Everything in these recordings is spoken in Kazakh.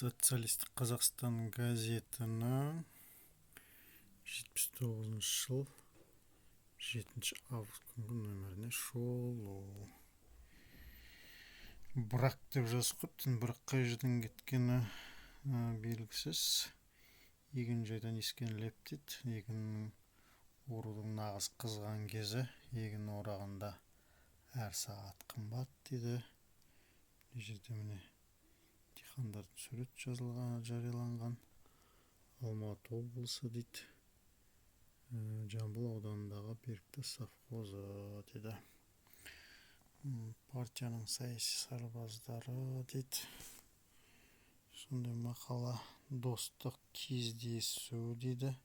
Социалистік Қазақстан газетінің 79 жыл 7 август күнгі нөміріне шолу. Бірақ деп жазып қойыптын, бірақ қай жерден кеткені белгісіз. Егін жайдан ескен леп дейді. Егін орудың нағыз қызған кезі, егін орағында әр сағат қымбат дейді. Бұл жерде міне диқандардың сурет жазылған, жарияланған. Алматы облысы дейді. Жамбыл ауданындағы Берікті совхозы дейді. Партияның саяси сарбаздары дейді. Сондай мақала. Достық кездесу дейді.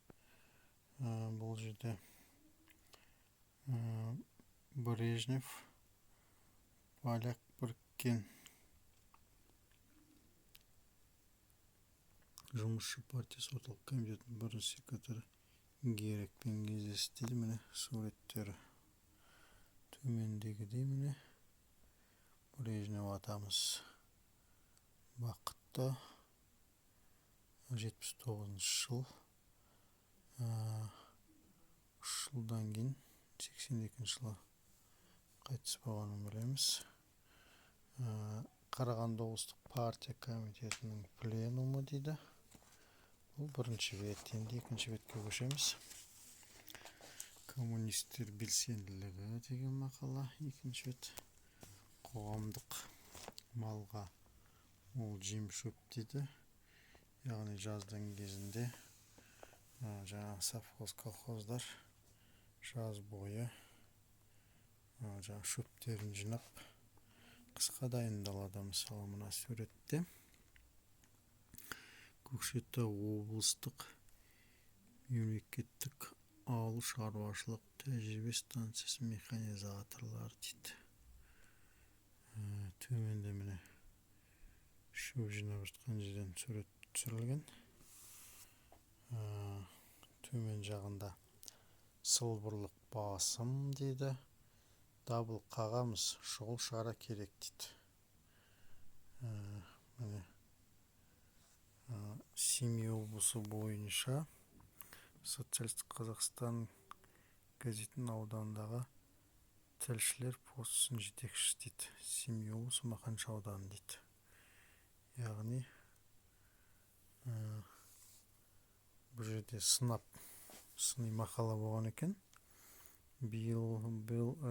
Бұл жерде Брежнев, поляк біріккен жұмысшы партиясы орталық комитетінің бірінші секретары Герекпен кездесті дейді. Міне суреттері төмендегідей. Міне Брежнев атамыз бақытты, 79 жыл, 3 жылдан кейін 82 жылы қайтыс болғанын білеміз. Қарағанды облыстық партия комитетінің пленумы дейді. Бұл бірінші бет. Енді екінші бетке көшеміз. Коммунистер белсенділігі деген мақала. Екінші бет. Қоғамдық малға ол жем шөп дейді. Яғни жаздың кезінде жаңа совхоз колхоздар жаз бойы жаңа шөптерін жинап қысқа дайындалады. Мысалы мына суретте Көкшетау облыстық мемлекеттік ауыл шаруашылық тәжірибе станциясы механизаторлар дейді. Төменде міне шөп жинап жатқан жерден сурет түсірілген. Төмен жағында сылбырлық басым дейді. Дабыл қағамыз, шұғыл шара керек дейді. Міне Семей облысы бойынша Социалистік Қазақстан газетінің аудандағы тілшілер постының жетекшісі дейді. Семей облысы Мақаншы ауданы дейді. Яғни бұл жерде сыни мақала болған екен. Биыл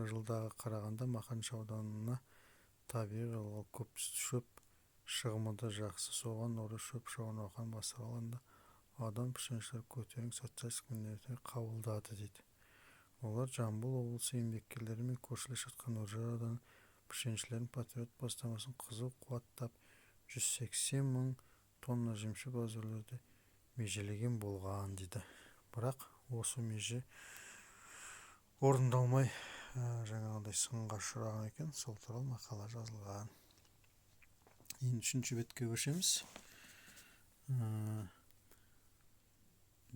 жылдағы қарағанда Мақаншы ауданына табиғи көп шөп шығымы да жақсы. Соған орай шөп шығу науқаны басталғанда аудан пішеншілер көтеріңкі социалистік міндетті қабылдады дейді. Олар Жамбыл облысы еңбеккерлері мен көршілес жатқан Үржар ауданы пішеншілердің патриот бастамасын қызу қуаттап 180 мың тонна жемшөп әзірлеуді межелеген болған дейді. Бірақ осы меже орындалмай жаңағыдай сынға ұшыраған екен. Сол туралы мақала жазылған. Енді үшінші бетке көшеміз.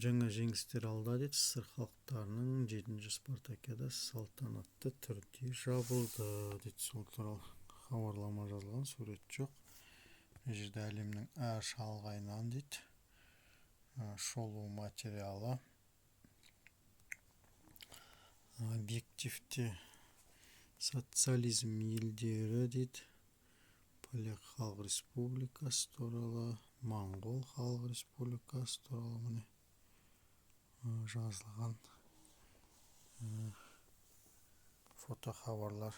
Жаңа жеңістер алда дейді. СССР халықтарының 7-ші спартакиадасы салтанатты түрде жабылды дейді. Сол туралы хабарлама жазылған, сурет жоқ. Бұл жерде әлемнің әр шалғайынан дейді. Шолу материалы. Объективте социализм елдері дейді. Поляк халық республикасы туралы, Моңғол халық республикасы туралы міне жазылған фотохабарлар.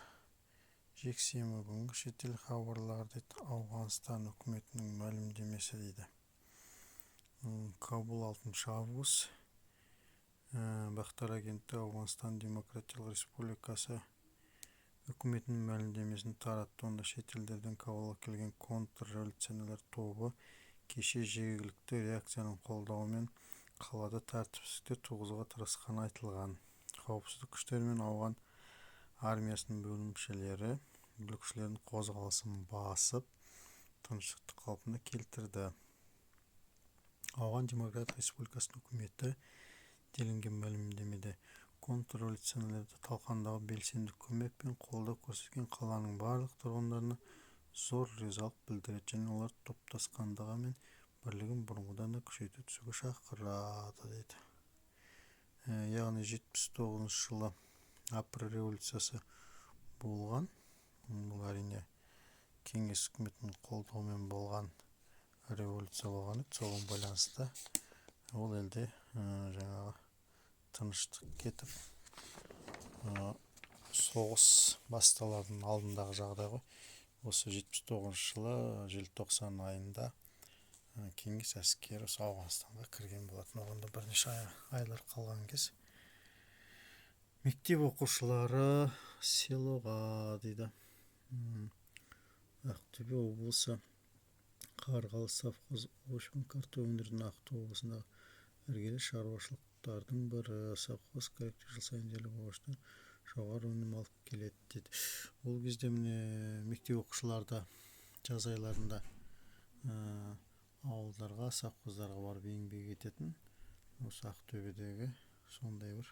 Жексенбі күнгі шетел хабарлары дейді. Ауғанстан үкіметінің мәлімдемесі дейді. Кабул 6 август. Бақтар агенті Ауғанстан Демократиялық Республикасы үкіметінің мәлімдемесін таратты. Онда шетелдерден Кабулға келген контрреволюционерлер тобы кеше жергілікті реакцияның қолдауымен қалада тәртіпсіздіктер туғызуға тырысқаны айтылған. Қауіпсіздік күштері мен ауған армиясының бөлімшелері бүлікшілердің қозғалысын басып, тыныштықты қалпына келтірді. Ауған Демократиялық Республикасының үкіметі делінген мәлімдемеде контрреволюционерлерді талқандауға белсенді көмек пен қолдау көрсеткен қаланың барлық тұрғындарына зор ризалық білдіреді және олар топтасқандығы мен бірлігін бұрынғыдан да күшейте түсуге шақырады дейді. Яғни 79 жылы апрель революциясы болған. Бұл әрине кеңес үкіметінің қолдауымен болған революция болған еді. Соған байланысты ол елде жаңағы тыныштық кетіп, соғыс басталардың алдындағы жағдай ғой. Осы 79 жылы желтоқсан айында кеңес әскері Ауғанстанға кірген болатын. Оғанда бірнеше айлар қалған кез мектеп оқушылары селоға дейді. Ақтөбе облысы Қарғалы совхоз Ошын карта өндіретін Ақтөбе облысындағы іргелі шаруашылықтардың бірі. Совхоз коллектив жыл сайын дерлік ағаштан жоғары өнім алып келеді дейді. Ол кезде міне мектеп оқушыларды жаз айларында ауылдарға, совхоздарға барып еңбек ететін. Осы Ақтөбедегі сондай бір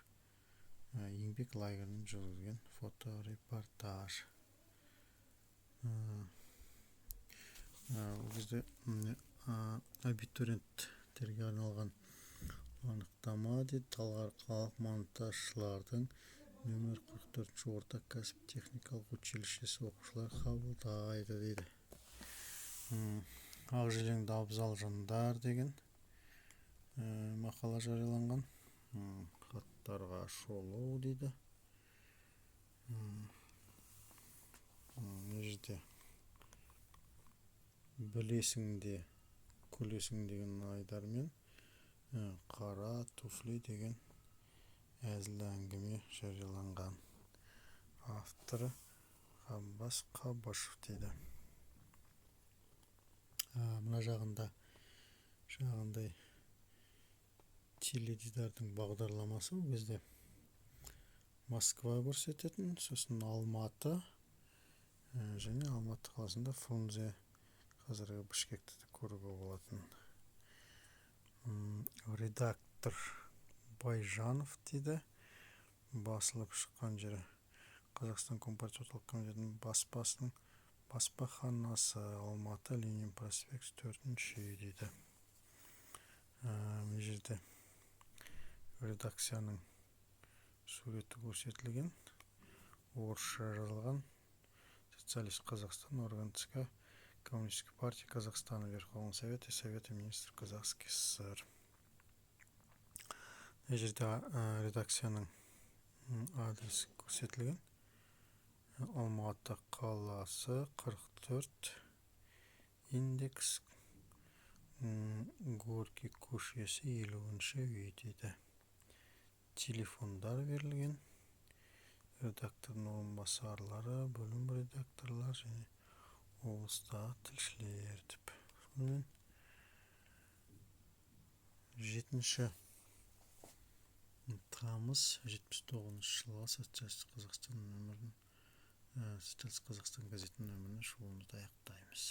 еңбек лагерін жүргізген фоторепортаж. Ол кезде абитуриенттерге арналған анықтама дейді. Талғар қалалық монтажшылардың нөмір 44 орта кәсіп техникалық училищесі оқушылар қабылдайды дейді. Ақжелеңді абзал жандар деген мақала жарияланған. Хаттарға шолу дейді. Мына жерде білесің де күлесің деген айдармен қара туфли деген әзіл әңгіме жарияланған. Авторы Ғаббас Қабышев дейді. Мына жағындай теледидардың бағдарламасы ол кезде Москва көрсететін, сосын Алматы және Алматы қаласында Фрунзе, қазіргі Бішкекті де көруге болатын. Редактор Байжанов дейді. Басылып шыққан жері Қазақстан Компартиялық комитетінің баспасының баспаханасы, Алматы, Ленин проспект 4-ші үй дейді. Мына жерде редакцияның суреті көрсетілген. Орысша жазылған. Социалист Казахстан, Органская коммунистическая партия Казахстана, Верховный Совет и Совета министров Казахской ССР. Мына жерде редакцияның адресі көрсетілген. Алматы қаласы 44 индекс, Горький көшесі 50-ші үй дейді. Телефондар берілген. Редактордың орынбасарлары, бөлім редакторлар және облыстағы тілшілер деп. 7 тамыз 79 жылғы Социалистік Қазақстан газетінің нөмірін шуылымызды аяқтаймыз.